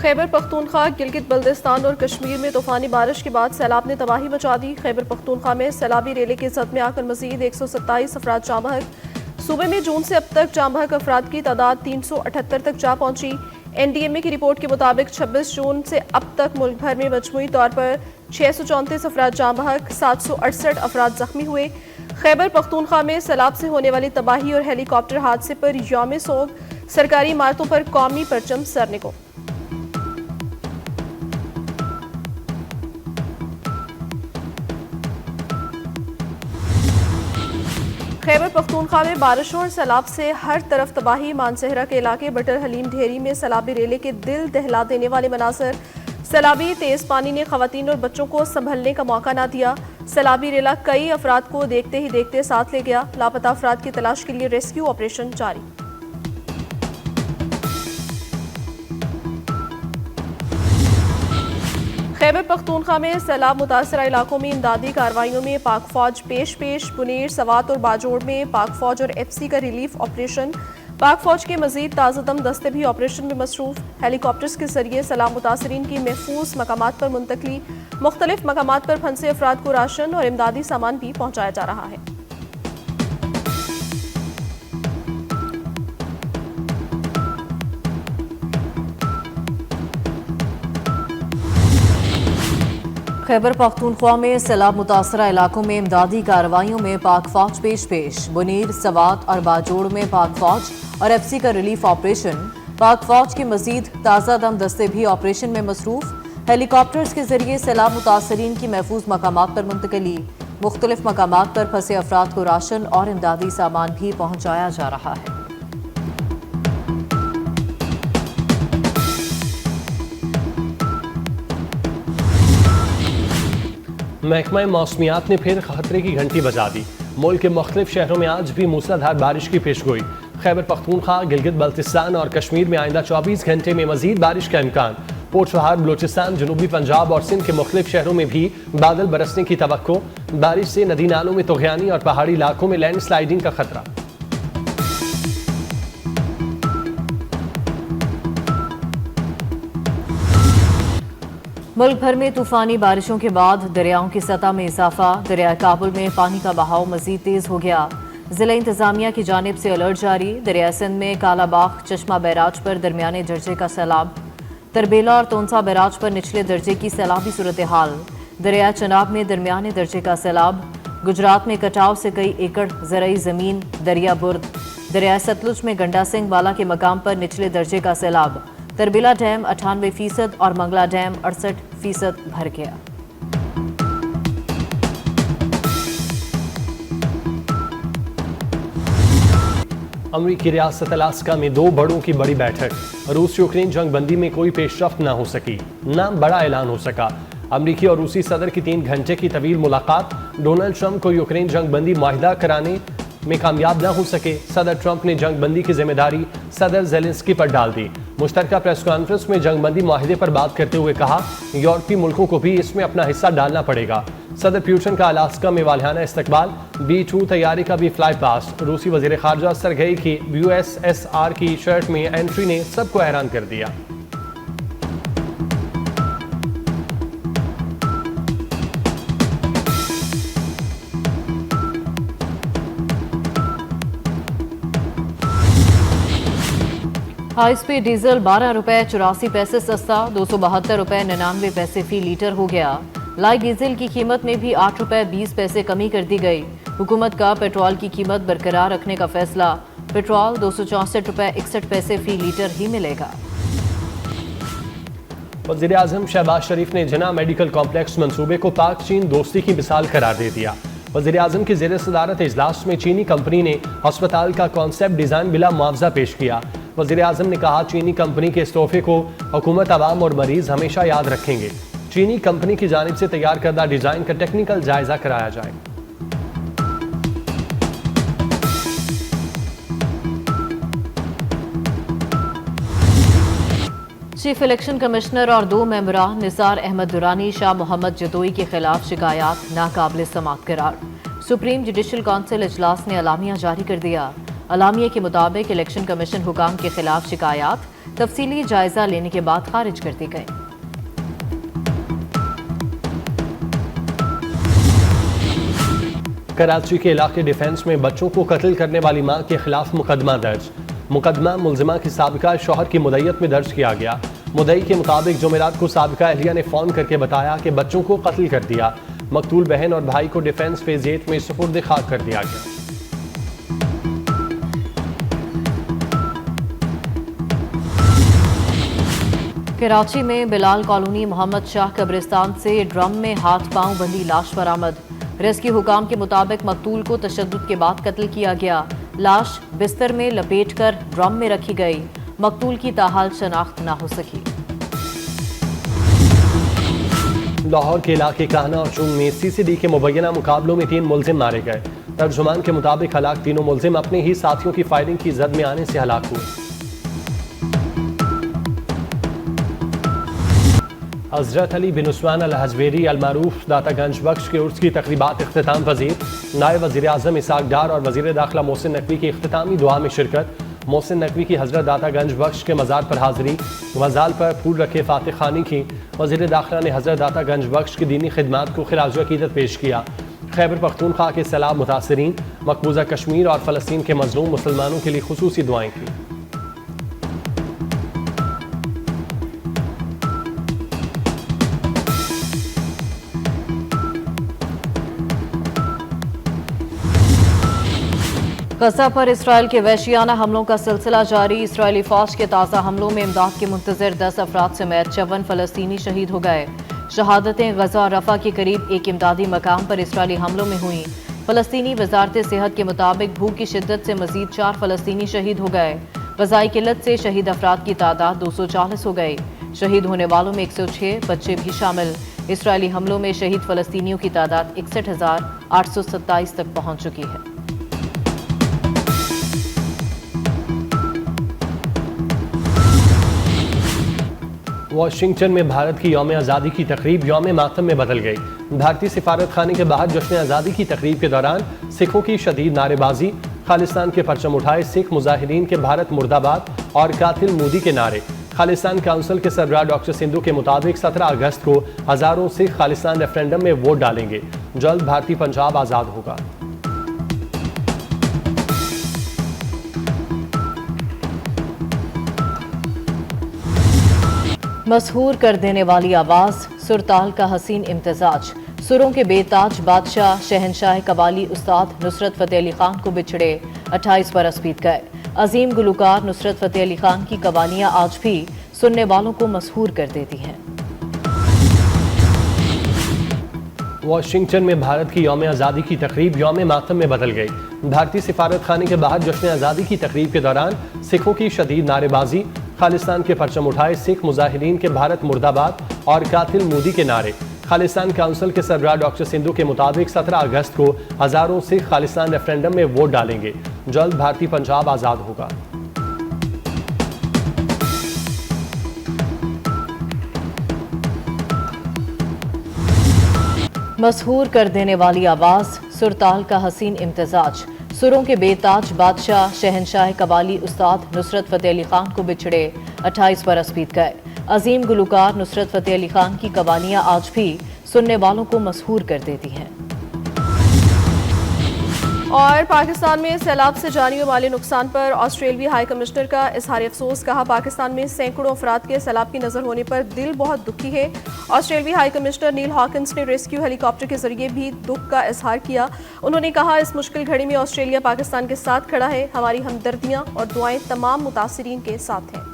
खैबर पख्तूनख्वा, गिलगित बल्तिस्तान और कश्मीर में तूफानी बारिश के बाद सैलाब ने तबाही मचा दी। खैबर पख्तूनख्वा में सैलाबी रेले की जद में आकर मजीद 127 अफराद जाँ बहक। सूबे में जून से अब तक जाँ बहक अफराद की तादाद 378 तक जा पहुंची। NDMA की रिपोर्ट के मुताबिक 26 जून से अब तक मुल्क भर में मजमूई तौर पर 634 अफराद जाँ बहक, 768 अफराद जख्मी हुए। खैबर पख्तूनख्वा में सैलाब से होने वाली तबाही और हेलीकॉप्टर हादसे पर यौम सोग, सरकारी इमारतों पर कौमी परचम सरने को। खैबर पख्तूनख्वा में बारिशों और सैलाब से हर तरफ तबाही। मानसहरा के इलाके बटर हलीम ढेरी में सैलाबी रेले के दिल दहला देने वाले मनासर। सैलाबी तेज पानी ने खवातीन और बच्चों को संभलने का मौका ना दिया। सैलाबी रेला कई अफराद को देखते ही देखते साथ ले गया। लापता अफराद की तलाश के लिए रेस्क्यू ऑपरेशन जारी। खैबर पख्तूनख्वा में सैलाब मुतासरा इलाकों में इमदादी कार्रवाइयों में पाक फौज पेश। बुनेर, सवात और बाजोड़ में पाक फौज और FC का रिलीफ ऑपरेशन। पाक फौज के मजीद ताज़ादम दस्ते भी ऑपरेशन में मसरूफ। हेलीकॉप्टर्स के जरिए सैलाब मुतासरीन की महफूज मकामात पर मुंतकली। मुख्तलिफ मकामात पर फंसे अफराद को राशन और इमदादी सामान भी पहुँचाया जा रहा है। खैबर पख्तूनख्वा में सैलाब मुतासरा इलाकों में इमदादी कार्रवाइयों में पाक फौज पेश। बुनीर, सवात और बाजोड़ में पाक फौज और FC का रिलीफ ऑपरेशन। पाक फौज के मजीद ताज़ा दम दस्ते भी ऑपरेशन में मसरूफ। हेलीकॉप्टर्स के जरिए सैलाब मुतासरीन की महफूज मकामात पर मुंतकली। मुख्तलिफ मकामात पर फंसे अफराद को राशन और इमदादी सामान भी पहुँचाया जा रहा है। महकमा मौसमियात ने फिर खतरे की घंटी बजा दी। मुल्क के मुख्तलिफ शहरों में आज भी मूसलाधार बारिश की पेशगोई। खैबर पख्तूनख्वा, गिलगित बल्तिस्तान और कश्मीर में आइंदा 24 घंटे में मजीद बारिश का इम्कान। पोठबहार, बलोचिस्तान, जनूबी पंजाब और सिंध के मुख्तलिफ शहरों में भी बादल बरसने की तवक्को। बारिश से नदी नालों में तुग़यानी और पहाड़ी इलाकों में लैंड स्लाइडिंग का खतरा। मुल्क भर में तूफानी बारिशों के बाद दरियाओं की सतह में इजाफा। दरिया काबुल में पानी का बहाव मजीद तेज हो गया। जिला इंतजामिया की जानिब से अलर्ट जारी। दरिया सिंध में कालाबाग चश्मा बैराज पर दरमियाने दर्जे का सैलाब। तरबेला और तोनसा बैराज पर निचले दर्जे की सैलाबी सूरत हाल। दरिया चनाब में दरमियाने दर्जे का सैलाब। गुजरात में कटाव से कई एकड़ ज़रई ज़मीन दरिया बुर्द। दरिया सतलुज में गंडा सिंह वाला के मकाम पर निचले दर्जे का सैलाब। तरबेला डैम 98% और मंगला डैम 68% भर गया। अमरीकी रियासत अलास्का में दो बड़ों की बड़ी बैठक। रूस यूक्रेन जंग बंदी में कोई पेशरफ्त न हो सकी, न बड़ा ऐलान हो सका। अमरीकी और रूसी सदर की 3 घंटे की तवील मुलाकात। डोनाल्ड ट्रंप को यूक्रेन जंग बंदी माहिदा कराने में कामयाब न हो सके। सदर ट्रंप ने जंग बंदी की जिम्मेदारी सदर ज़ेलेंस्की पर डाल दी। मुश्तरका प्रेस कॉन्फ्रेंस में जंग बंदी माहिदे पर बात करते हुए कहा, यूरोपीय मुल्कों को भी इसमें अपना हिस्सा डालना पड़ेगा। सदर पुतिन का अलास्का में वालियाना इस्तकबाल। B-2 तैयारी का भी फ्लाई पास्ट। रूसी वजीर खारजा सरगेई की USSR की शर्ट में एंट्री ने सबको हैरान कर दिया। हाई स्पीड डीजल 12 रुपये 84 पैसे सस्ता, 272 रुपये 99 पैसे फी लीटर हो गया। लाइट डीजल की कीमत में भी 8 रुपये 20 पैसे कमी कर दी गई। हुकूमत का पेट्रोल की कीमत बरकरार रखने का फैसला। पेट्रोल 264 रुपये 61 पैसे फी लीटर ही मिलेगा। वज़ीर आज़म शहबाज शरीफ ने जना मेडिकल कॉम्प्लेक्स मंसूबे को पाक चीन दोस्ती की मिसाल करार दे दिया। वज़ीर आज़म की ज़ेर सदारत इजलास में चीनी कंपनी ने अस्पताल का कॉन्सेप्ट डिज़ाइन बिला मुआवजा पेश किया। वज़ीर आज़म ने कहा, चीनी कंपनी के इस तोहफे को हुकूमत, अवाम और मरीज हमेशा याद रखेंगे। चीनी कंपनी की जानिब से तैयार करदा डिज़ाइन का टेक्निकल जायजा कराया जाए। चीफ इलेक्शन कमिश्नर और 2 मेंबरान निसार अहमद दुरानी, शाह मोहम्मद जदोई के खिलाफ शिकायत नाकाबिल समाअत करार। सुप्रीम जुडिशल काउंसिल इजलास ने अलामिया जारी कर दिया। अलामिया के मुताबिक इलेक्शन कमीशन हुकाम के खिलाफ शिकायत तफसीली जायजा लेने के बाद खारिज कर दी गई। कराची के इलाके डिफेंस में बच्चों को कत्ल करने वाली मां के खिलाफ मुकदमा दर्ज। मुकदमा मुलजिमा की साबिका शौहर की मुद्दत में दर्ज किया गया। मुद्दई के मुताबिक जुमेरात को साबिका अहलिया ने फ़ोन करके बताया कि बच्चों को कत्ल कर दिया। मकतूल बहन और भाई को डिफेंस फेज 8 में सुपुर्द खाक कर दिया गया। कराची में बिलाल कॉलोनी मोहम्मद शाह कब्रिस्तान से ड्रम में हाथ पांव बंधी लाश बरामद। रेस्क्यू हुकाम के मुताबिक मकतूल को तशद्दुद के बाद कत्ल किया गया। लाश बिस्तर में लपेटकर ड्रम में रखी गई। मकतूल की ताहाल शनाख्त न हो सकी। लाहौर के इलाके काहना और चुंग में CCD के मुबैना मुकाबलों में 3 मुलजिम मारे गए। तर्जुमान के मुताबिक हलाक तीनों मुलजिम अपने ही साथियों की फायरिंग की जद में आने से हलाक हुए। हज़रत अली बिन उस्मान अल हजवेरी अल मारूफ दातागंज बख्श के उर्स की तकरीबात इख्तिताम पजीर। नायब वज़ीर आज़म इसाक डार और वज़ीर दाखिला मोहसिन नकवी की इख्तितामी दुआ में शिरकत। मोहसिन नकवी की हज़रत दातागंज बख्श के मज़ार पर हाज़री। मज़ार पर फूल रखे फातिह खानी की। वज़ीर दाखिला ने हज़रत दातागंज बख्श की दीनी खिदमात को खिराज अकीदत पेश किया। खैबर पख्तूनख्वा के सैलाब मुतासरीन, मकबूजा कश्मीर और फ़लस्तीन के मज़लूम मुसलमानों के लिए खुसूसी दुआएं की। गज़ा पर इसराइल के वहशियाना हमलों का सिलसिला जारी। इसराइली फौज के ताज़ा हमलों में इमदाद के मुंतज़िर 10 अफराद समेत 54 फ़लस्तीनी शहीद हो गए। शहादतें गज़ा और रफ़ा के करीब एक इमदादी मकाम पर इसराइली हमलों में हुई। फ़लस्तीनी वज़ारत सेहत के मुताबिक भूख की शिद्दत से मज़ीद 4 फ़लस्तीनी शहीद हो गए। ग़ज़ाई किल्लत से शहीद अफराद की तादाद 240 हो गई। शहीद होने वालों में 106 बच्चे भी शामिल। इसराइली हमलों में शहीद फ़लस्तीनियों की तादाद 61,827 तक पहुँच चुकी है। वाशिंगटन में भारत की यौम आज़ादी की तकरीब यौम मातम में बदल गई। भारतीय सिफारत खाने के बाहर जश्न आज़ादी की तकरीब के दौरान सिखों की शदीद नारेबाजी, खालिस्तान के परचम उठाए सिख मुजाहिरीन के भारत मुर्दाबाद और कातिल मोदी के नारे। खालिस्तान काउंसिल के सरबराह डॉक्टर सिंधु के मुताबिक 17 अगस्त को हज़ारों सिख खालिस्तान रेफरेंडम में वोट डालेंगे। जल्द भारतीय पंजाब आज़ाद होगा। मशहूर कर देने वाली आवाज़, सुरताल का हसीन इम्तिजाज, सुरों के बेताज बादशाह शहनशाह कवाली उस्ताद नुसरत फ़तेह अली खान को बिछड़े 28 बरस बीत गए। अजीम गुलकार नुसरत फ़तेह अली खान की कवालियाँ आज भी सुनने वालों को मशहूर कर देती हैं। वाशिंगटन में भारत की यौम आज़ादी की तकरीब यौम मातम में बदल गई। भारतीय सिफारत खाने के बाहर जश्न आज़ादी की तकरीब के दौरान सिखों की शदीद नारेबाजी, खालिस्तान के परचम उठाए सिख मुजाहिरीन के भारत मुर्दाबाद और कातिल मोदी के नारे। खालिस्तान काउंसिल के सरबराह डॉक्टर सिंधु के मुताबिक 17 अगस्त को हज़ारों सिख खालिस्तान रेफरेंडम में वोट डालेंगे। जल्द भारतीय पंजाब आज़ाद होगा। मशहूर कर देने वाली आवाज़, सुरताल का हसीन इम्तिजाज, सुरों के बेताज बादशाह शहनशाह कवाली उस्ताद नुसरत फ़तेह अली खान को बिछड़े 28 बरस बीत गए। अजीम गुलकार नुसरत फ़तेह अली खान की कवालियाँ आज भी सुनने वालों को मशहूर कर देती हैं। और पाकिस्तान में सैलाब से जानी माली नुकसान पर ऑस्ट्रेलियाई हाई कमिश्नर का इजहार अफसोस। कहा, पाकिस्तान में सैकड़ों अफराद के सैलाब की नजर होने पर दिल बहुत दुखी है। ऑस्ट्रेलियाई हाई कमिश्नर नील हॉकिंस ने रेस्क्यू हेलीकॉप्टर के जरिए भी दुख का इजहार किया। उन्होंने कहा, इस मुश्किल घड़ी में ऑस्ट्रेलिया पाकिस्तान के साथ खड़ा है। हमारी हमदर्दियां और दुआएं तमाम मुतासिरीन के साथ हैं।